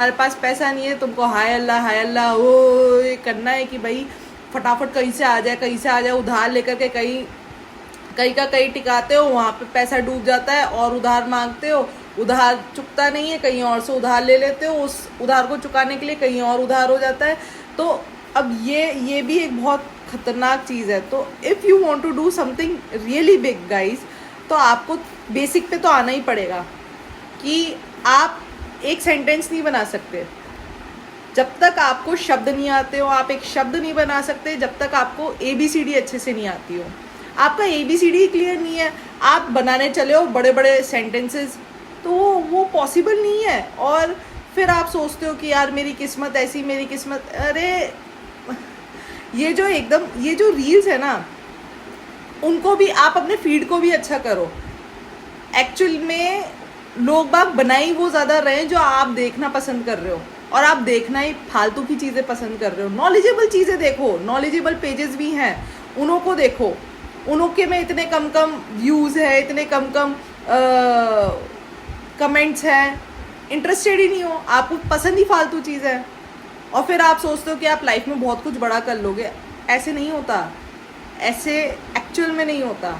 हमारे पास पैसा नहीं है, तुमको हाय अल्लाह ओ ये करना है कि भाई फटाफट कहीं से आ जाए, कहीं से आ जाए, उधार लेकर के कहीं कहीं का कहीं टिकाते हो, वहाँ पे पैसा डूब जाता है और उधार मांगते हो, उधार चुकता नहीं है, कहीं और से उधार ले लेते हो, उस उधार को चुकाने के लिए कहीं और उधार हो जाता है। तो अब ये भी एक बहुत खतरनाक चीज़ है। तो if you want to do something really big guys, तो आपको बेसिक पे तो आना ही पड़ेगा कि आप एक सेंटेंस नहीं बना सकते जब तक आपको शब्द नहीं आते हो, आप एक शब्द नहीं बना सकते जब तक आपको ABCD अच्छे से नहीं आती हो। आपका ABCD क्लियर नहीं है, आप बनाने चले हो बड़े बड़े सेंटेंसेस, तो वो पॉसिबल नहीं है। और फिर आप सोचते हो कि यार मेरी किस्मत ऐसी, मेरी किस्मत, अरे ये जो रील्स है ना, उनको भी आप अपने फीड को भी अच्छा करो। एक्चुअल में लोग बाग बनाई वो ज़्यादा रहे हैं जो आप देखना पसंद कर रहे हो, और आप देखना ही फालतू की चीज़ें पसंद कर रहे हो। नॉलेजेबल चीज़ें देखो, नॉलेजेबल पेजेस भी हैं, उन्हों को देखो। उन्हों के में इतने कम कम व्यूज़ है, इतने कम कम कमेंट्स हैं, इंटरेस्टेड ही नहीं हो, आपको पसंद ही फालतू चीज़ है। और फिर आप सोचते हो कि आप लाइफ में बहुत कुछ बड़ा कर लोगे। ऐसे नहीं होता, ऐसे एक्चुअल में नहीं होता।